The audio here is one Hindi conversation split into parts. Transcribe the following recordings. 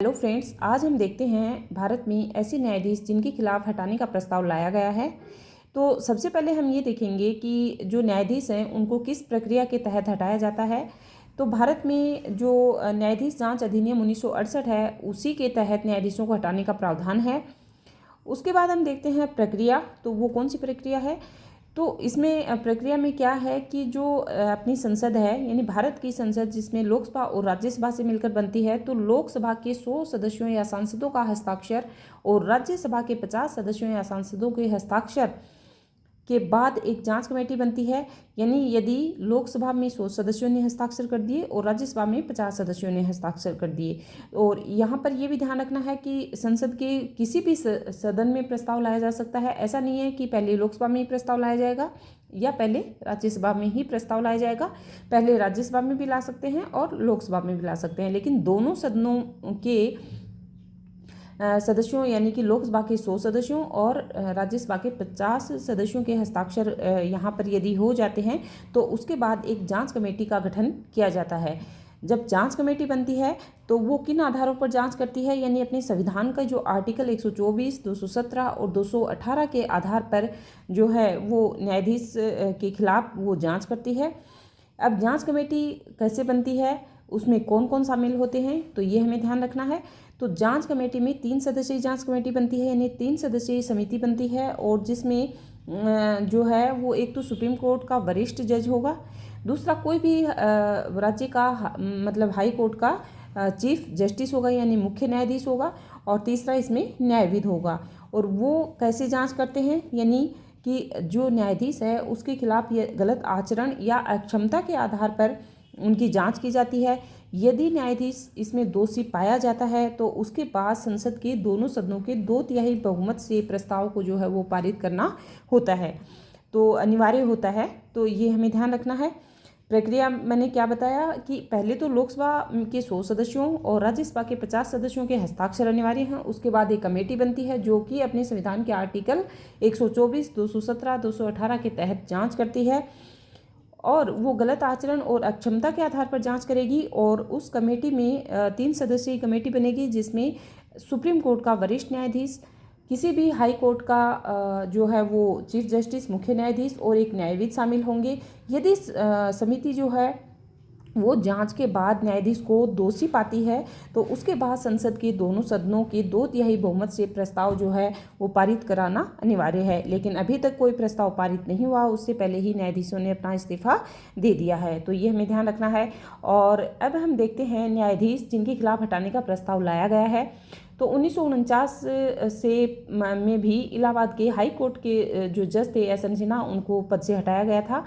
हेलो फ्रेंड्स, आज हम देखते हैं भारत में ऐसे न्यायाधीश जिनके खिलाफ हटाने का प्रस्ताव लाया गया है। तो सबसे पहले हम ये देखेंगे कि जो न्यायाधीश हैं उनको किस प्रक्रिया के तहत हटाया जाता है। तो भारत में जो न्यायाधीश जांच अधिनियम 1968 है, उसी के तहत न्यायाधीशों को हटाने का प्रावधान है। उसके बाद हम देखते हैं प्रक्रिया, तो वो कौन सी प्रक्रिया है। तो इसमें प्रक्रिया में क्या है कि जो अपनी संसद है, यानी भारत की संसद जिसमें लोकसभा और राज्यसभा से मिलकर बनती है, तो लोकसभा के 100 सदस्यों या सांसदों का हस्ताक्षर और राज्यसभा के 50 सदस्यों या सांसदों के हस्ताक्षर के बाद एक जांच कमेटी बनती है। यानी यदि लोकसभा में 100 सदस्यों ने हस्ताक्षर कर दिए और राज्यसभा में 50 सदस्यों ने हस्ताक्षर कर दिए। और यहाँ पर यह भी ध्यान रखना है कि संसद के किसी भी सदन में प्रस्ताव लाया जा सकता है। ऐसा नहीं है कि पहले लोकसभा में ही प्रस्ताव लाया जाएगा या पहले राज्यसभा में ही प्रस्ताव लाया जाएगा। पहले राज्यसभा में भी ला सकते हैं और लोकसभा में भी ला सकते हैं, लेकिन दोनों सदनों के सदस्यों यानी कि लोकसभा के 100 सदस्यों और राज्यसभा के 50 सदस्यों के हस्ताक्षर यहाँ पर यदि हो जाते हैं तो उसके बाद एक जांच कमेटी का गठन किया जाता है। जब जांच कमेटी बनती है तो वो किन आधारों पर जांच करती है, यानी अपने संविधान का जो आर्टिकल 124, 217 और 218 के आधार पर जो है वो न्यायाधीश के खिलाफ वो जांच करती है। अब जांच कमेटी कैसे बनती है, उसमें कौन कौन शामिल होते हैं, तो ये हमें ध्यान रखना है। तो जांच कमेटी में 3 सदस्यीय जांच कमेटी बनती है, यानी 3 सदस्यीय समिति बनती है, और जिसमें जो है वो एक तो सुप्रीम कोर्ट का वरिष्ठ जज होगा, दूसरा कोई भी राज्य का मतलब हाई कोर्ट का चीफ जस्टिस होगा यानी मुख्य न्यायाधीश होगा, और तीसरा इसमें न्यायविद होगा। और वो कैसे जांच करते हैं, यानी कि जो न्यायाधीश है उसके खिलाफ ये गलत आचरण या अक्षमता के आधार पर उनकी जांच की जाती है। यदि न्यायाधीश इसमें दोषी पाया जाता है तो उसके बाद संसद के दोनों सदनों के 2/3 बहुमत से प्रस्ताव को जो है वो पारित करना होता है, तो अनिवार्य होता है। तो ये हमें ध्यान रखना है। प्रक्रिया मैंने क्या बताया कि पहले तो लोकसभा के 100 सदस्यों और राज्यसभा के 50 सदस्यों के हस्ताक्षर अनिवार्य हैं। उसके बाद एक कमेटी बनती है जो कि अपने संविधान के आर्टिकल 124, 217, 218 के तहत जांच करती है, और वो गलत आचरण और अक्षमता के आधार पर जांच करेगी। और उस कमेटी में 3 सदस्यीय कमेटी बनेगी जिसमें सुप्रीम कोर्ट का वरिष्ठ न्यायाधीश, किसी भी हाई कोर्ट का जो है वो चीफ जस्टिस, मुख्य न्यायाधीश और एक न्यायविद शामिल होंगे। यदि समिति जो है वो जांच के बाद न्यायाधीश को दोषी पाती है तो उसके बाद संसद के दोनों सदनों के 2/3 बहुमत से प्रस्ताव जो है वो पारित कराना अनिवार्य है। लेकिन अभी तक कोई प्रस्ताव पारित नहीं हुआ, उससे पहले ही न्यायाधीशों ने अपना इस्तीफा दे दिया है, तो ये हमें ध्यान रखना है। और अब हम देखते हैं न्यायाधीश जिनके खिलाफ हटाने का प्रस्ताव लाया गया है। तो 1949 से में भी इलाहाबाद के हाई कोर्ट के जो जज थे एस एन सिन्हा, उनको पद से हटाया गया था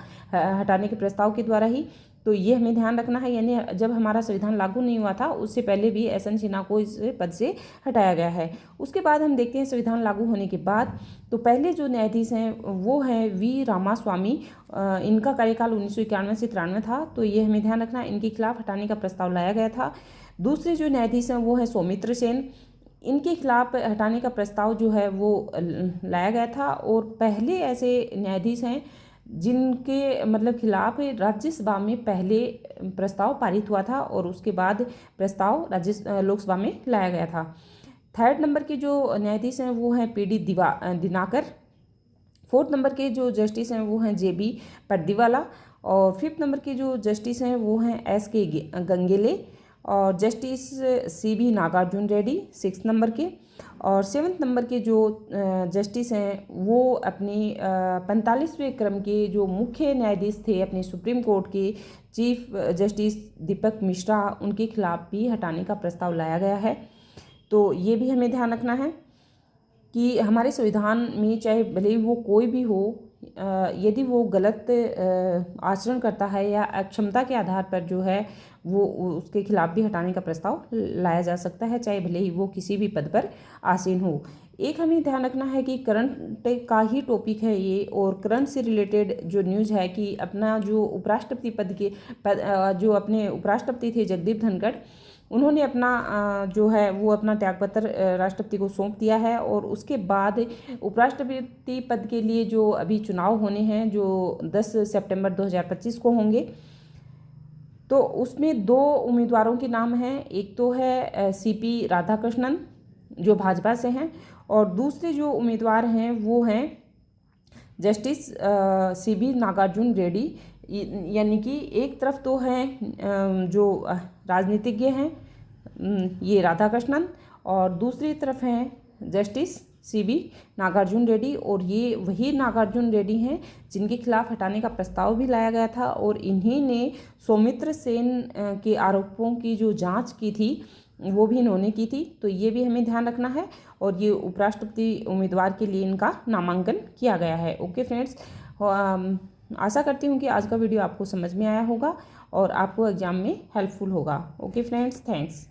हटाने के प्रस्ताव के द्वारा ही। तो ये हमें ध्यान रखना है, यानी जब हमारा संविधान लागू नहीं हुआ था उससे पहले भी एस एन सिन्हा को इस पद से हटाया गया है। उसके बाद हम देखते हैं संविधान लागू होने के बाद, तो पहले जो न्यायाधीश हैं वो हैं वी रामास्वामी। इनका कार्यकाल 1991 से 93 था, तो ये हमें ध्यान रखना है, इनके खिलाफ हटाने का प्रस्ताव लाया गया था। दूसरे जो न्यायाधीश हैं वो हैं सौमित्र सेन, इनके खिलाफ हटाने का प्रस्ताव जो है वो लाया गया था। और पहले ऐसे न्यायाधीश हैं जिनके मतलब खिलाफ राज्यसभा में पहले प्रस्ताव पारित हुआ था और उसके बाद प्रस्ताव लोकसभा में लाया गया था। 3rd नंबर के जो न्यायाधीश हैं वो हैं P D Dinakar. 4th number के जो जस्टिस हैं वो हैं जे बी पर्दीवाला। और 5th नंबर के जो जस्टिस हैं वो हैं एस के गंगेले। और justice C B Nagarjuna Reddy 6th number के। और 7th नंबर के जो जस्टिस हैं वो अपने 45वें क्रम के जो मुख्य न्यायाधीश थे अपने सुप्रीम कोर्ट के चीफ जस्टिस दीपक मिश्रा, उनके खिलाफ भी हटाने का प्रस्ताव लाया गया है। तो ये भी हमें ध्यान रखना है कि हमारे संविधान में चाहे भले ही वो कोई भी हो, यदि वो गलत आचरण करता है या अक्षमता के आधार पर जो है वो उसके खिलाफ भी हटाने का प्रस्ताव लाया जा सकता है, चाहे भले ही वो किसी भी पद पर आसीन हो। एक हमें ध्यान रखना है कि करंट का ही टॉपिक है ये, और करंट से रिलेटेड जो न्यूज़ है कि अपना जो उपराष्ट्रपति जो अपने उपराष्ट्रपति थे जगदीप धनखड़, उन्होंने अपना जो है वो अपना त्यागपत्र राष्ट्रपति को सौंप दिया है। और उसके बाद उपराष्ट्रपति पद के लिए जो अभी चुनाव होने हैं जो 10 सितंबर 2025 को होंगे, तो उसमें 2 उम्मीदवारों के नाम हैं। एक तो है CP राधाकृष्णन जो भाजपा से हैं, और दूसरे जो उम्मीदवार हैं वो हैं जस्टिस CB नागार्जुन रेड्डी। यानी कि एक तरफ तो हैं जो राजनीतिज्ञ हैं ये राधाकृष्णन, और दूसरी तरफ हैं जस्टिस CB नागार्जुन रेड्डी। और ये वही नागार्जुन रेड्डी हैं जिनके खिलाफ हटाने का प्रस्ताव भी लाया गया था, और इन्हीं ने सौमित्र सेन के आरोपों की जो जांच की थी वो भी इन्होंने की थी। तो ये भी हमें ध्यान रखना है, और ये उपराष्ट्रपति उम्मीदवार के लिए इनका नामांकन किया गया है। ओके फ्रेंड्स, आशा करती हूँ कि आज का वीडियो आपको समझ में आया होगा और आपको एग्जाम में हेल्पफुल होगा। Okay friends, thanks.